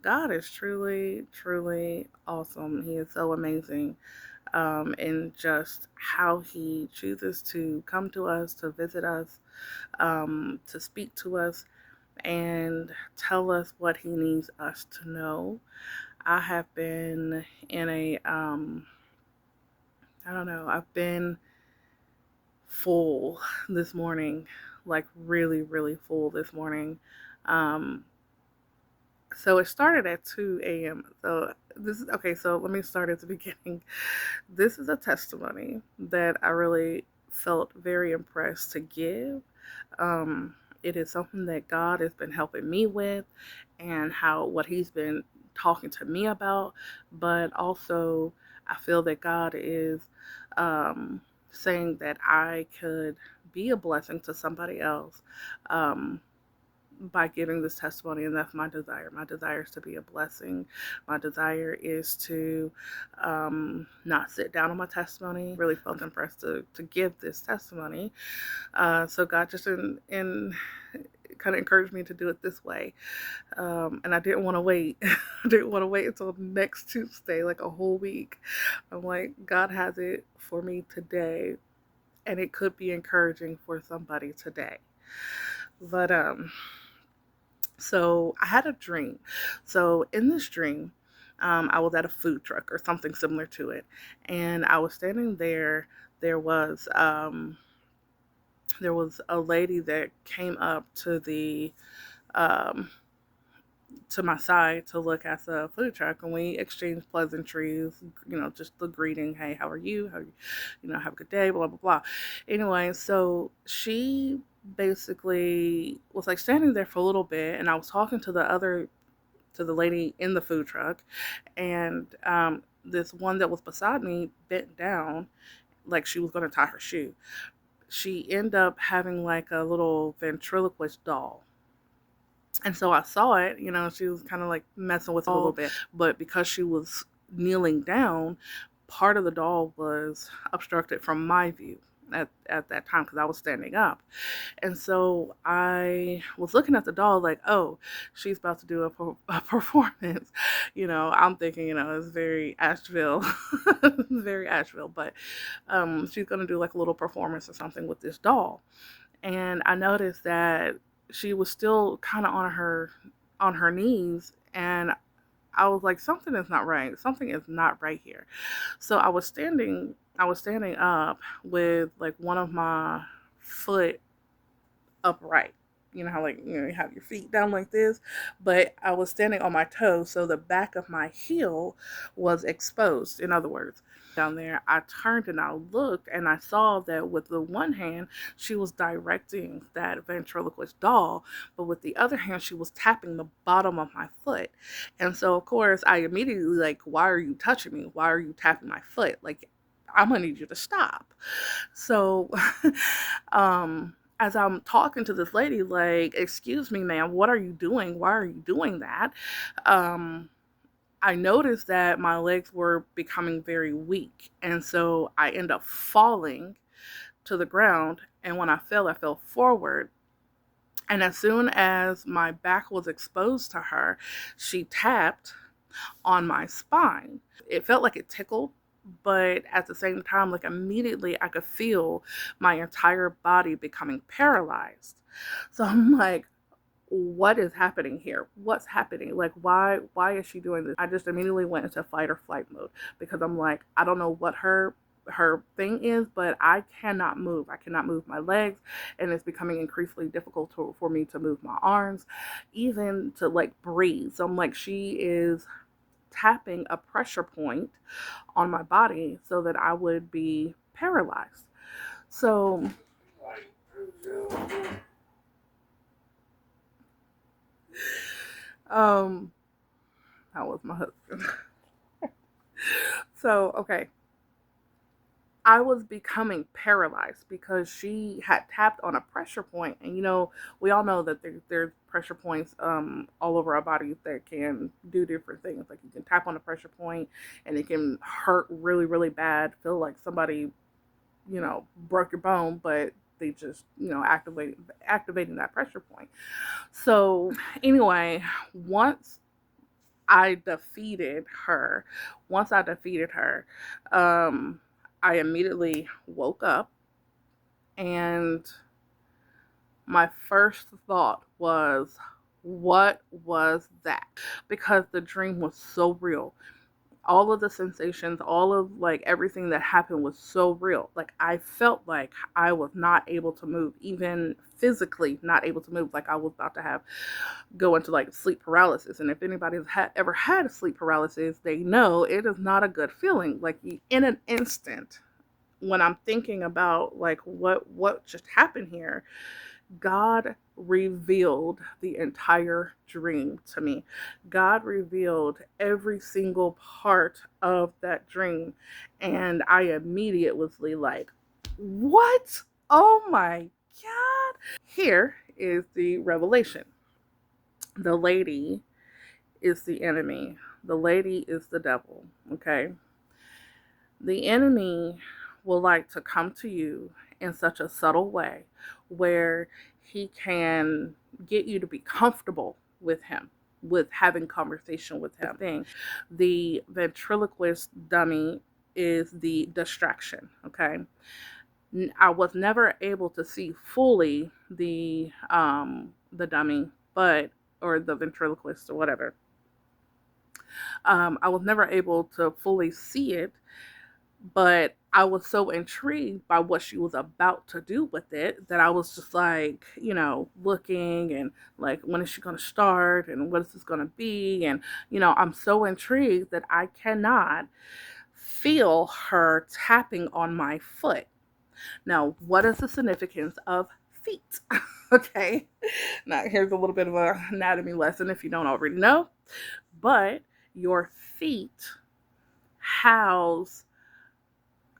God is truly, truly awesome. He is so amazing, in just how He chooses to come to us, to visit us, to speak to us, and tell us what He needs us to know. I have been in a, I don't know, I've been full this morning, like really, really full this morning. Um, so it started at 2 a.m. So this is okay. So let me start at the beginning. This is a testimony that I really felt very impressed to give. Um, it is something that God has been helping me with, and how what He's been talking to me about, but also I feel that God is um, saying that I could be a blessing to somebody else. Um, by giving this testimony, and that's my desire. My desire is to be a blessing. My desire is to not sit down on my testimony. Really felt impressed to give this testimony. So God just in kind of encouraged me to do it this way. And I didn't want to wait. I didn't want to wait until next Tuesday, like a whole week. I'm like, God has it for me today, and it could be encouraging for somebody today. But so I had a dream. So in this dream, I was at a food truck or something similar to it, and I was standing there. There was um, there was a lady that came up um, to my side to look at the food truck, and we exchanged pleasantries. Just the greeting, "Hey, how are you? Have a good day." Blah blah blah. Anyway, so she basically was like standing there for a little bit, and I was talking to the lady in the food truck, and this one that was beside me bent down like she was going to tie her shoe. She ended up having like a little ventriloquist doll. And so I saw it, she was kind of like messing with it a little bit, but because she was kneeling down, part of the doll was obstructed from my view at that time because I was standing up. And so I was looking at the doll like, oh, she's about to do a performance. I'm thinking, it's very Asheville, very Asheville, but she's going to do like a little performance or something with this doll. And I noticed that she was still kind of on her knees, and I was like, something is not right. Something is not right here. So I was standing up with like one of my foot upright. You know how like you have your feet down like this, but I was standing on my toes, so the back of my heel was exposed. In other words, down there, I turned and I looked, and I saw that with the one hand she was directing that ventriloquist doll, but with the other hand she was tapping the bottom of my foot. And so of course I immediately like, why are you touching me? Why are you tapping my foot? Like, I'm gonna need you to stop. So as I'm talking to this lady, like, excuse me, ma'am, what are you doing? Why are you doing that? Um, I noticed that my legs were becoming very weak. And so I end up falling to the ground. And when I fell forward. And as soon as my back was exposed to her, she tapped on my spine. It felt like it tickled, but at the same time, like immediately I could feel my entire body becoming paralyzed. So I'm like, what is happening here? What's happening? Like, why is she doing this? I just immediately went into fight or flight mode because I'm like, I don't know what her thing is, but I cannot move. I cannot move my legs, and it's becoming increasingly difficult for me to move my arms, even to like breathe. So I'm like, she is tapping a pressure point on my body so that I would be paralyzed. So, um, that was my husband. So, okay. I was becoming paralyzed because she had tapped on a pressure point, and we all know that there's pressure points all over our bodies that can do different things. Like you can tap on a pressure point, and it can hurt really, really bad. Feel like somebody broke your bone, but they just activating that pressure point. So anyway, once I defeated her. Once I defeated her, um, I immediately woke up, and my first thought was, what was that? Because the dream was so real. All of the sensations, all of like everything that happened was so real. Like I felt like I was not able to move, even physically not able to move. Like I was about to have go into like sleep paralysis. And if anybody's ever had sleep paralysis, they know it is not a good feeling. Like in an instant, when I'm thinking about like what just happened here, God revealed the entire dream to me. God revealed every single part of that dream. And I immediately was like, what? Oh my God. Here is the revelation. The lady is the enemy. The lady is the devil. Okay. The enemy will like to come to you in such a subtle way where he can get you to be comfortable with him, with having conversation with him. The ventriloquist dummy is the distraction. Okay. I was never able to see fully the dummy, but or the ventriloquist or whatever. I was never able to fully see it, but I was so intrigued by what she was about to do with it that I was just like, looking and like, when is she going to start and what is this going to be? And, I'm so intrigued that I cannot feel her tapping on my foot. Now, what is the significance of feet? Okay. Now, here's a little bit of an anatomy lesson if you don't already know. But your feet house,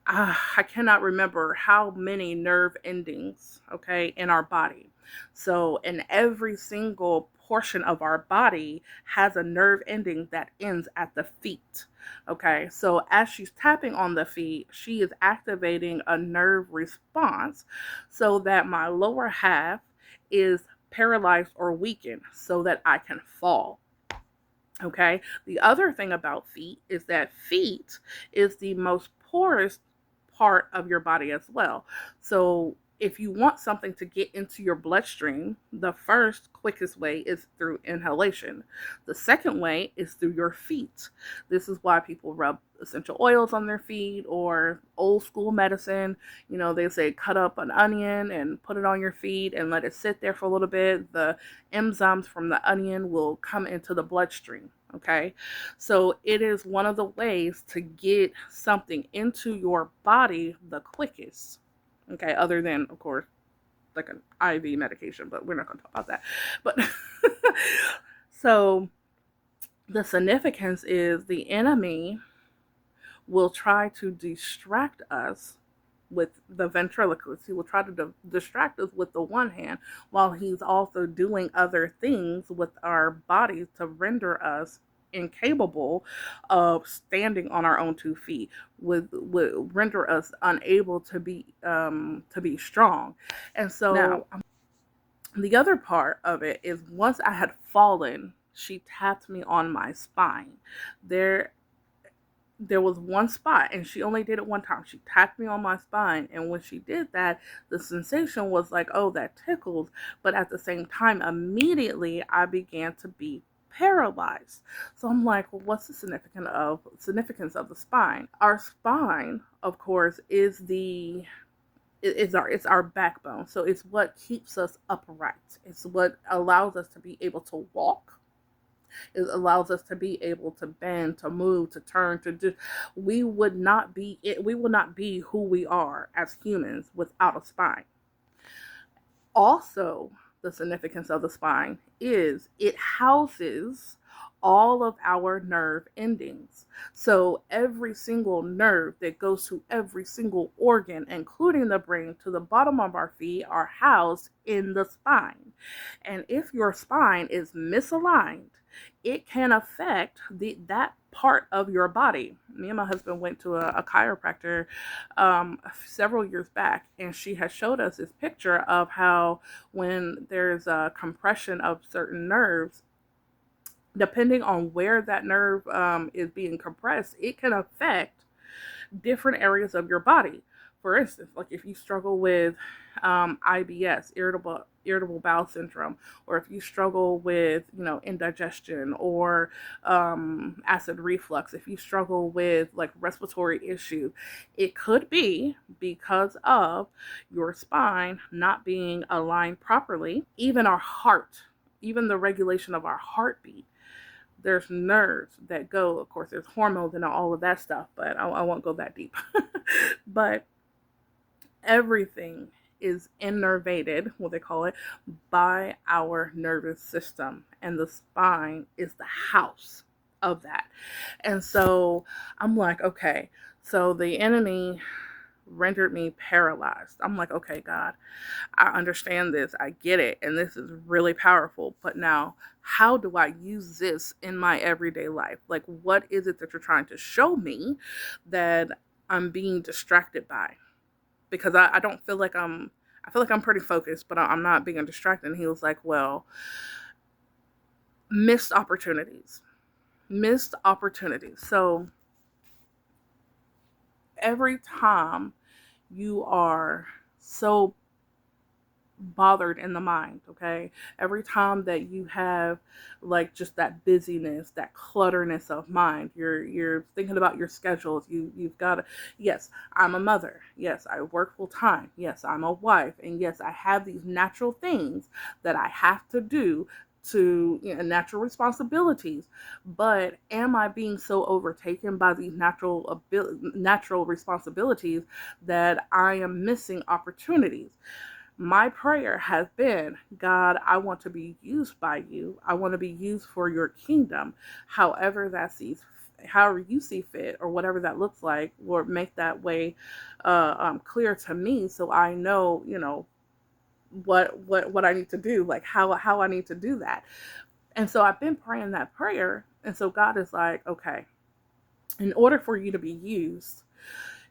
I cannot remember how many nerve endings, okay, in our body. So, in every single portion of our body has a nerve ending that ends at the feet. Okay, so as she's tapping on the feet, she is activating a nerve response so that my lower half is paralyzed or weakened so that I can fall. Okay, the other thing about feet is that feet is the most porous part of your body as well. So if you want something to get into your bloodstream, the first quickest way is through inhalation. The second way is through your feet. This is why people rub essential oils on their feet, or old school medicine. They say cut up an onion and put it on your feet and let it sit there for a little bit. The enzymes from the onion will come into the bloodstream. Okay, so it is one of the ways to get something into your body the quickest. Okay, other than, of course, like an IV medication, but we're not going to talk about that. But so the significance is the enemy will try to distract us with the ventriloquist. He will try to distract us with the one hand while he's also doing other things with our bodies to render us incapable of standing on our own 2 feet, would render us unable to be strong. And so now, the other part of it is, once I had fallen, she tapped me on my spine. There was one spot, and she only did it one time. She tapped me on my spine, and when she did that, the sensation was like, oh, that tickles. But at the same time, immediately I began to be paralyzed. So I'm like, well, what's the significance of the spine? Our spine, of course, it's our backbone. So it's what keeps us upright. It's what allows us to be able to walk. It allows us to be able to bend, to move, to turn, to do. We would not be who we are as humans without a spine. Also, the significance of the spine is it houses all of our nerve endings. So every single nerve that goes to every single organ, including the brain, to the bottom of our feet, are housed in the spine. And if your spine is misaligned, it can affect that part of your body. Me and my husband went to a chiropractor several years back, and she has showed us this picture of how when there's a compression of certain nerves, Depending on where that nerve is being compressed, it can affect different areas of your body. For instance, like if you struggle with IBS, irritable bowel syndrome, or if you struggle with indigestion or acid reflux, if you struggle with like respiratory issues, it could be because of your spine not being aligned properly. Even our heart, even the regulation of our heartbeat, there's nerves that go, of course there's hormones and all of that stuff, but I won't go that deep. But everything is innervated, what they call it, by our nervous system, and the spine is the house of that. And so I'm like, okay, so the enemy rendered me paralyzed. I'm like, okay, God, I understand this. I get it. And this is really powerful. But now, how do I use this in my everyday life? Like, what is it that you're trying to show me that I'm being distracted by? Because I don't feel like I feel like I'm pretty focused, but I'm not being distracted. And he was like, well, missed opportunities. Missed opportunities. So every time you are so bothered in the mind, okay, every time that you have like just that busyness, that clutterness of mind, you're thinking about your schedules, you've got to, yes, I'm a mother, yes, I work full time, yes, I'm a wife, and yes, I have these natural things that I have to do, to natural responsibilities. But am I being so overtaken by these natural responsibilities that I am missing opportunities? My prayer has been, God, I want to be used by you. I want to be used for your kingdom. However however you see fit, or whatever that looks like, Lord, make that way clear to me, so I know, what I need to do, like how I need to do that. And so I've been praying that prayer, and so God is like, okay, in order for you to be used,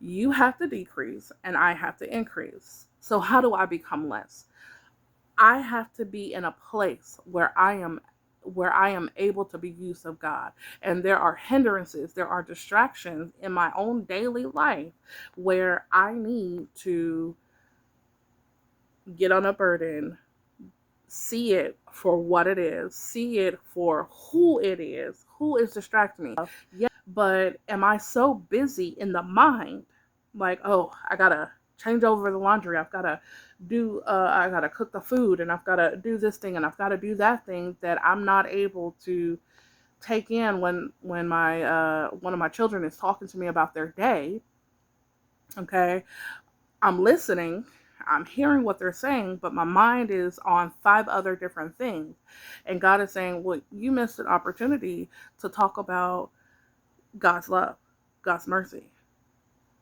you have to decrease and I have to increase. So how do I become less? I have to be in a place where I am able to be used of God. And there are hindrances, there are distractions in my own daily life where I need to get on a burden, see it for what it is, see it for who is distracting me. Yeah, but am I so busy in the mind, like, oh, I gotta change over the laundry, I gotta cook the food, and I've gotta do this thing, and I've gotta do that thing, that I'm not able to take in when my one of my children is talking to me about their day. Okay, I'm listening, I'm hearing what they're saying, but my mind is on five other different things. And God is saying, well, you missed an opportunity to talk about God's love, God's mercy,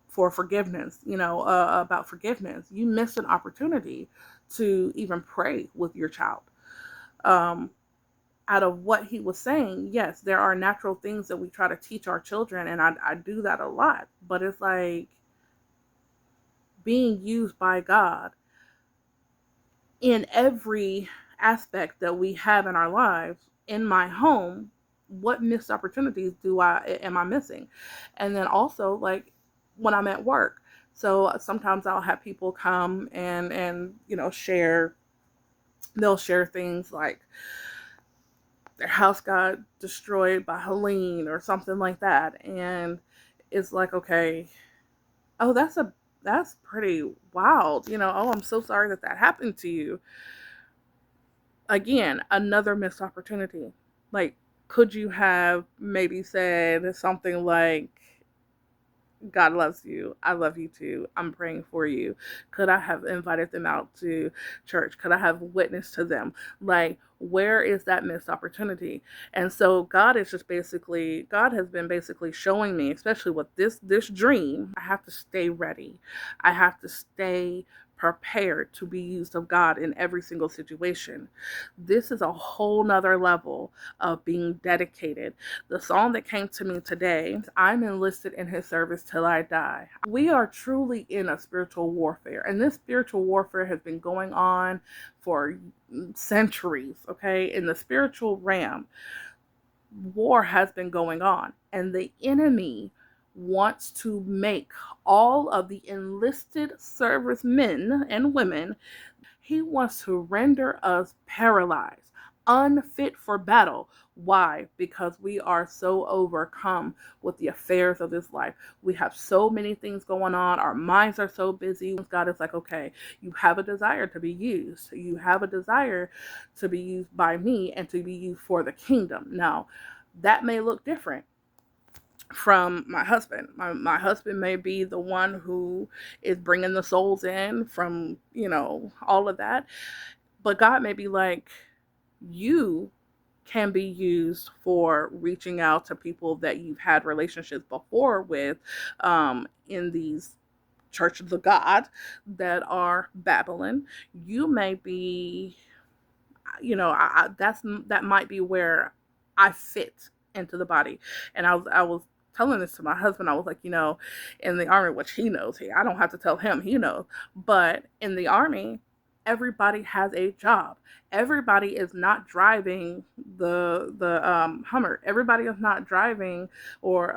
for forgiveness, about forgiveness. You missed an opportunity to even pray with your child. Um, Out of what he was saying, yes, there are natural things that we try to teach our children, and I do that a lot, but it's like being used by God in every aspect that we have in our lives. In my home, what missed opportunities am I missing? And then also, like, when I'm at work, so sometimes I'll have people come and share, they'll share things like their house got destroyed by Helene or something like that, and it's like, okay, oh, that's pretty wild, oh, I'm so sorry that happened to you. Again, another missed opportunity. Like, could you have maybe said something like, God loves you. I love you too. I'm praying for you. Could I have invited them out to church? Could I have witnessed to them? Like, where is that missed opportunity? And so God has been basically showing me, especially with this dream, I have to stay ready. I have to stay prepared to be used of God in every single situation. This is a whole nother level of being dedicated. The song that came to me today, I'm enlisted in his service till I die. We are truly in a spiritual warfare, and this spiritual warfare has been going on for centuries, okay, in the spiritual realm. war has been going on, and the enemy wants to make all of the enlisted servicemen and women, he wants to render us paralyzed, unfit for battle. Why? Because we are so overcome with the affairs of this life. We have so many things going on. Our minds are so busy. God is like, okay, you have a desire to be used. You have a desire to be used by me and to be used for the kingdom. Now, that may look different from my husband. My husband may be the one who is bringing the souls in from, all of that. But God may be like, you can be used for reaching out to people that you've had relationships before with, in these churches of God that are Babylon. You may be, that might be where I fit into the body. And I was telling this to my husband. I was like, in the army, which he knows, I don't have to tell him, he knows, but in the army, everybody has a job. Everybody is not driving the Hummer. Everybody is not driving or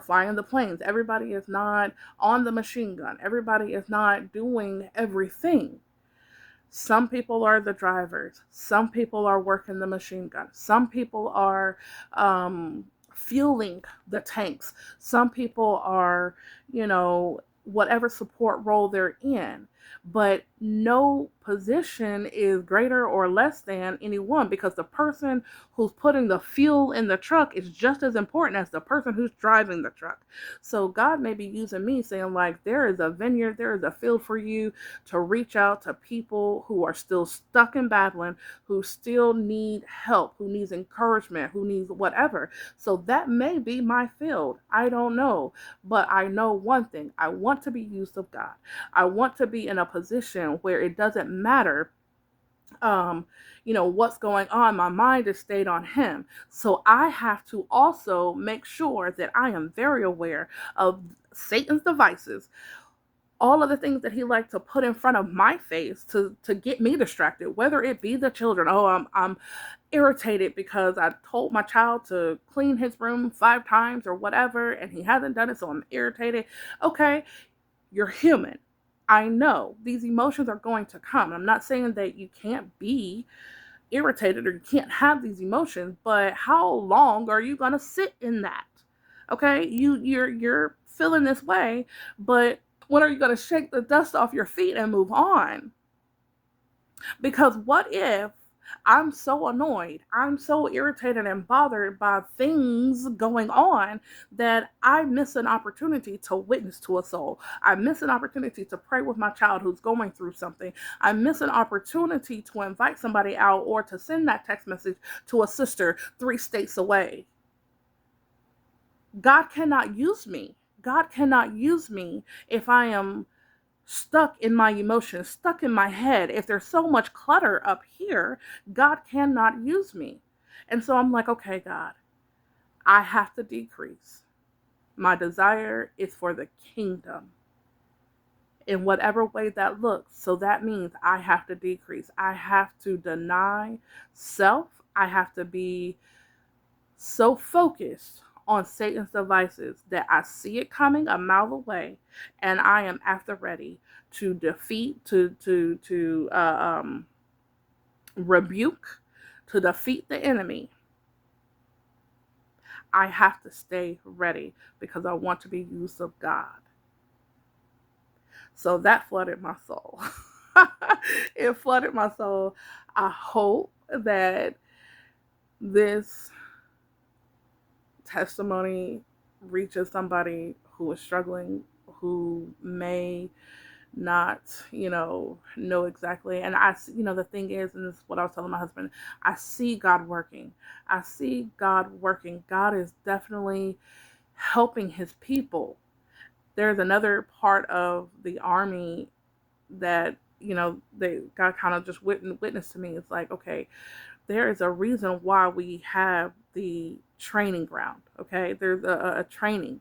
flying the planes. Everybody is not on the machine gun. Everybody is not doing everything. Some people are the drivers. Some people are working the machine gun. Some people are fueling the tanks. Some people are, whatever support role they're in. But no position is greater or less than anyone, because the person who's putting the fuel in the truck is just as important as the person who's driving the truck. So God may be using me saying, like, there is a vineyard, there is a field for you to reach out to people who are still stuck in Babylon, who still need help, who needs encouragement, who needs whatever. So that may be my field. I don't know. But I know one thing. I want to be used of God. I want to be in a position where it doesn't matter what's going on. My mind is stayed on him. So I have to also make sure that I am very aware of Satan's devices, all of the things that he likes to put in front of my face to get me distracted, whether it be the children. Oh, I'm irritated because I told my child to clean his room 5 times or whatever, and he hasn't done it, so I'm irritated. Okay, you're human. I know these emotions are going to come. I'm not saying that you can't be irritated or you can't have these emotions, but how long are you going to sit in that? Okay, you're feeling this way, but when are you going to shake the dust off your feet and move on? Because what if I'm so annoyed, I'm so irritated and bothered by things going on that I miss an opportunity to witness to a soul? I miss an opportunity to pray with my child who's going through something. I miss an opportunity to invite somebody out or to send that text message to a sister 3 states away. God cannot use me. God cannot use me if I am stuck in my emotions, stuck in my head. If there's so much clutter up here, God cannot use me. And so I'm like, okay, God, I have to decrease. My desire is for the kingdom in whatever way that looks. So that means I have to decrease. I have to deny self. I have to be so focused on Satan's devices that I see it coming a mile away, and I am at the ready to defeat, to rebuke, to defeat the enemy. I have to stay ready because I want to be used of God. So that flooded my soul. It flooded my soul. I hope that this testimony reaches somebody who is struggling, who may not, know exactly. And the thing is, and this is what I was telling my husband, I see God working. I see God working. God is definitely helping his people. There's another part of the army that, God kind of just witnessed to me. It's like, okay, there is a reason why we have the training ground. Okay, there's a training.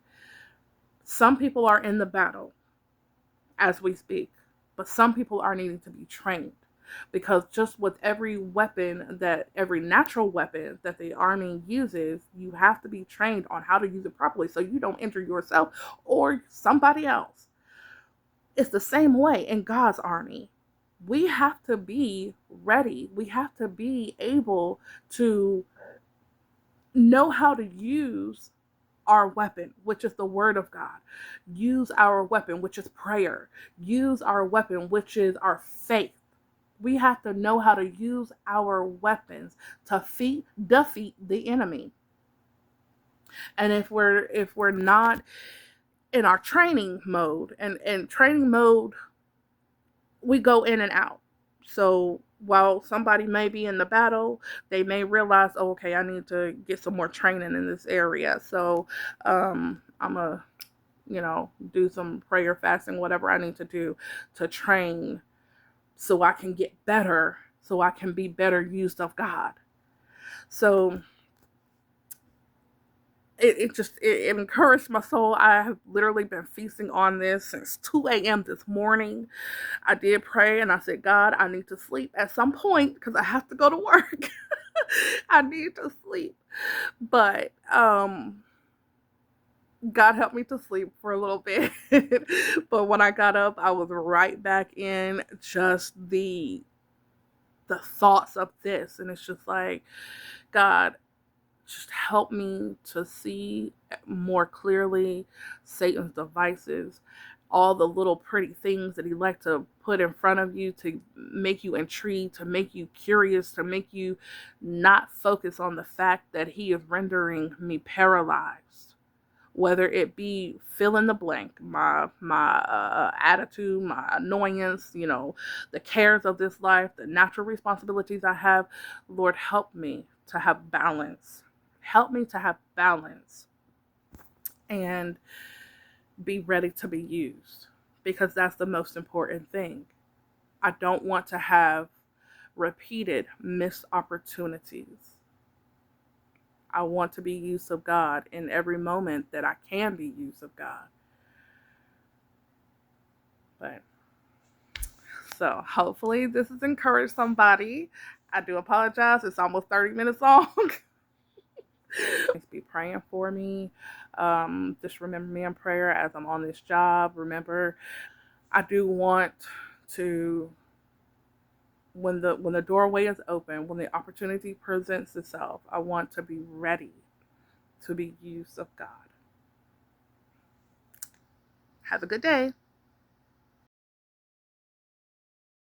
Some people are in the battle as we speak, but some people are needing to be trained. because just with every natural weapon that the Army uses, you have to be trained on how to use it properly so you don't injure yourself or somebody else. It's the same way in God's army. We have to be ready. We have to be able to know how to use our weapon, which is the word of God. Use our weapon, which is prayer. Use our weapon, which is our faith. We have to know how to use our weapons to defeat the enemy. And if we're not in our training mode, and training mode, we go in and out. So while somebody may be in the battle, they may realize, oh, okay, I need to get some more training in this area. So I'm a, do some prayer, fasting, whatever I need to do to train so I can get better, so I can be better used of God. So it encouraged my soul. I have literally been feasting on this since 2 a.m. this morning. I did pray and I said, God, I need to sleep at some point because I have to go to work. I need to sleep. But God helped me to sleep for a little bit. But when I got up, I was right back in just the thoughts of this. And it's just like, God, just help me to see more clearly Satan's devices, all the little pretty things that he likes to put in front of you to make you intrigued, to make you curious, to make you not focus on the fact that he is rendering me paralyzed. Whether it be fill in the blank, my attitude, my annoyance, the cares of this life, the natural responsibilities I have, Lord, help me to have balance. Help me to have balance and be ready to be used, because that's the most important thing. I don't want to have repeated missed opportunities. I want to be used of God in every moment that I can be used of God. But so hopefully this has encouraged somebody. I do apologize. It's almost 30 minutes long. Please be praying for me. Just remember me in prayer as I'm on this job. Remember, I do want to, when the doorway is open, when the opportunity presents itself, I want to be ready to be used of God. Have a good day.